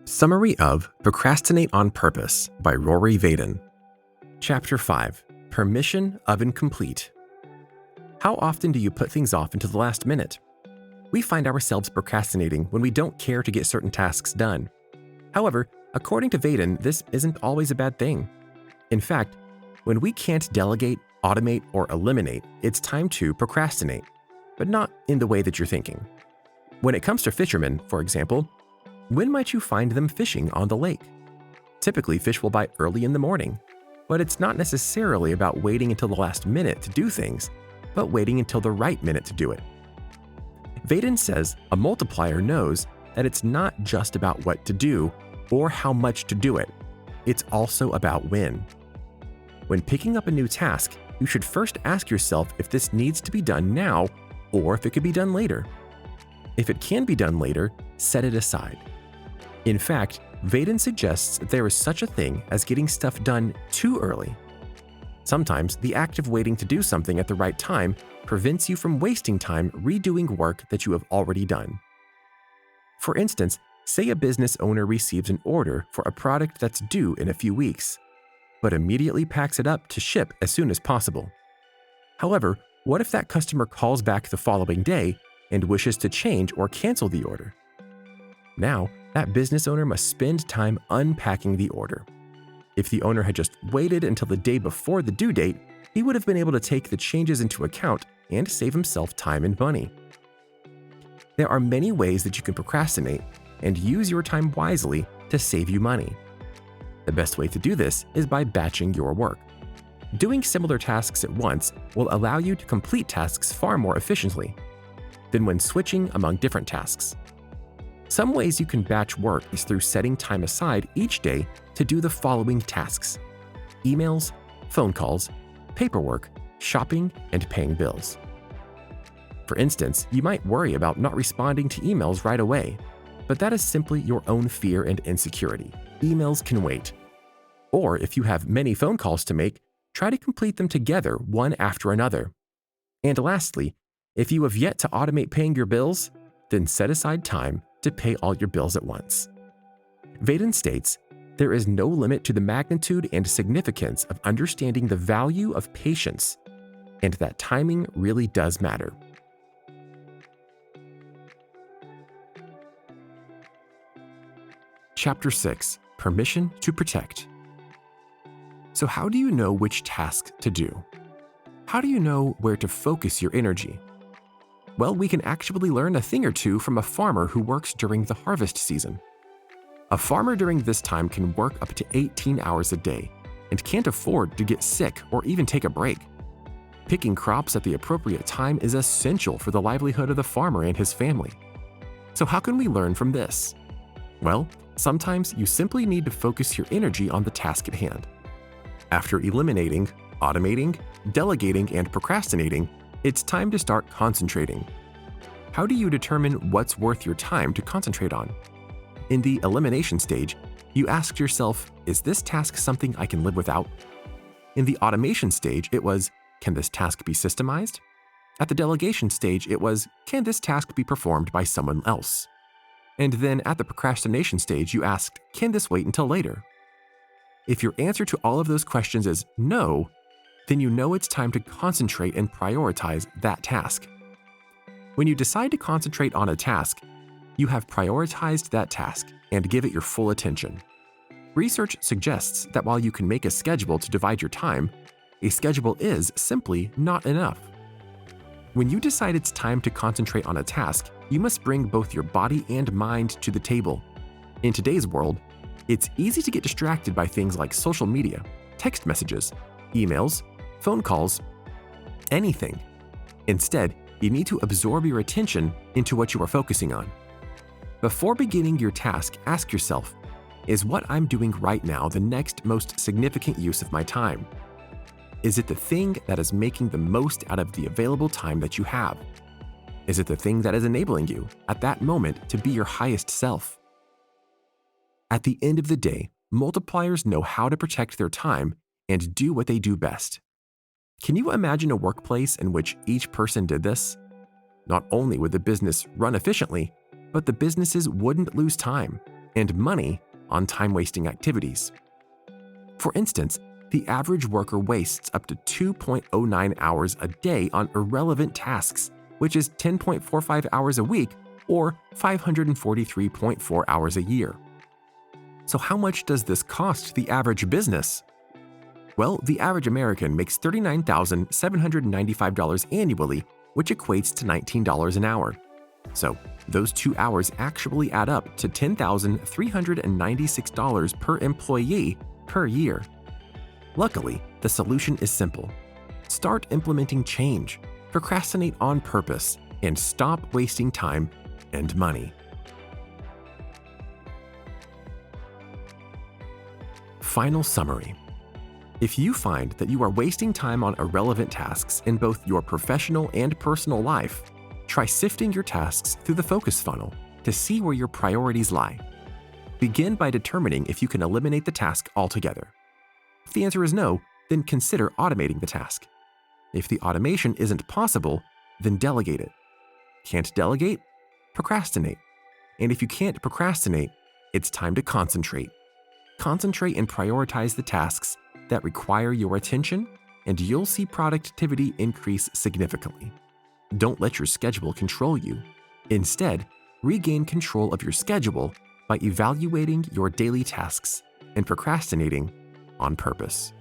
Summary of Procrastinate on Purpose by Rory Vaden. Chapter 5. Permission of Incomplete. How often do you put things off until the last minute? We find ourselves procrastinating when we don't care to get certain tasks done. However, according to Vaden, this isn't always a bad thing. In fact, when we can't delegate, automate, or eliminate, it's time to procrastinate, but not in the way that you're thinking. When it comes to fishermen, for example, when might you find them fishing on the lake? Typically, fish will bite early in the morning, but it's not necessarily about waiting until the last minute to do things, but waiting until the right minute to do it. Vaden says a multiplier knows that it's not just about what to do or how much to do it, it's also about when. When picking up a new task, you should first ask yourself if this needs to be done now or if it could be done later. If it can be done later, set it aside. In fact, Vaden suggests that there is such a thing as getting stuff done too early. Sometimes the act of waiting to do something at the right time prevents you from wasting time redoing work that you have already done. For instance, say a business owner receives an order for a product that's due in a few weeks, but immediately packs it up to ship as soon as possible. However, what if that customer calls back the following day and wishes to change or cancel the order? Now, that business owner must spend time unpacking the order. If the owner had just waited until the day before the due date, he would have been able to take the changes into account and save himself time and money. There are many ways that you can procrastinate and use your time wisely to save you money. The best way to do this is by batching your work. Doing similar tasks at once will allow you to complete tasks far more efficiently than when switching among different tasks. Some ways you can batch work is through setting time aside each day to do the following tasks: emails, phone calls, paperwork, shopping, and paying bills. For instance, you might worry about not responding to emails right away, but that is simply your own fear and insecurity. Emails can wait. Or if you have many phone calls to make, try to complete them together one after another. And lastly, if you have yet to automate paying your bills, then set aside time to pay all your bills at once. Vaden states, there is no limit to the magnitude and significance of understanding the value of patience, and that timing really does matter. Chapter 6. Permission to Protect. So how do you know which task to do? How do you know where to focus your energy? Well, we can actually learn a thing or two from a farmer who works during the harvest season. A farmer during this time can work up to 18 hours a day and can't afford to get sick or even take a break. Picking crops at the appropriate time is essential for the livelihood of the farmer and his family. So how can we learn from this? Well, sometimes you simply need to focus your energy on the task at hand. After eliminating, automating, delegating, and procrastinating, it's time to start concentrating. How do you determine what's worth your time to concentrate on? In the elimination stage, you asked yourself, is this task something I can live without? In the automation stage, it was, can this task be systemized? At the delegation stage, it was, can this task be performed by someone else? And then at the procrastination stage, you asked, can this wait until later? If your answer to all of those questions is no, then you know it's time to concentrate and prioritize that task. When you decide to concentrate on a task, you have prioritized that task and give it your full attention. Research suggests that while you can make a schedule to divide your time, a schedule is simply not enough. When you decide it's time to concentrate on a task, you must bring both your body and mind to the table. In today's world, it's easy to get distracted by things like social media, text messages, emails, phone calls, anything. Instead, you need to absorb your attention into what you are focusing on. Before beginning your task, ask yourself, is what I'm doing right now the next most significant use of my time? Is it the thing that is making the most out of the available time that you have? Is it the thing that is enabling you at that moment to be your highest self? At the end of the day, multipliers know how to protect their time and do what they do best. Can you imagine a workplace in which each person did this? Not only would the business run efficiently, but the businesses wouldn't lose time, and money on time-wasting activities. For instance, the average worker wastes up to 2.09 hours a day on irrelevant tasks, which is 10.45 hours a week or 543.4 hours a year. So how much does this cost the average business? Well, the average American makes $39,795 annually, which equates to $19 an hour. So those 2 hours actually add up to $10,396 per employee per year. Luckily, the solution is simple. Start implementing change, procrastinate on purpose, and stop wasting time and money. Final summary. If you find that you are wasting time on irrelevant tasks in both your professional and personal life, try sifting your tasks through the focus funnel to see where your priorities lie. Begin by determining if you can eliminate the task altogether. If the answer is no, then consider automating the task. If the automation isn't possible, then delegate it. Can't delegate? Procrastinate. And if you can't procrastinate, it's time to concentrate. Concentrate and prioritize the tasks that require your attention, and you'll see productivity increase significantly. Don't let your schedule control you. Instead, regain control of your schedule by evaluating your daily tasks and procrastinating on purpose.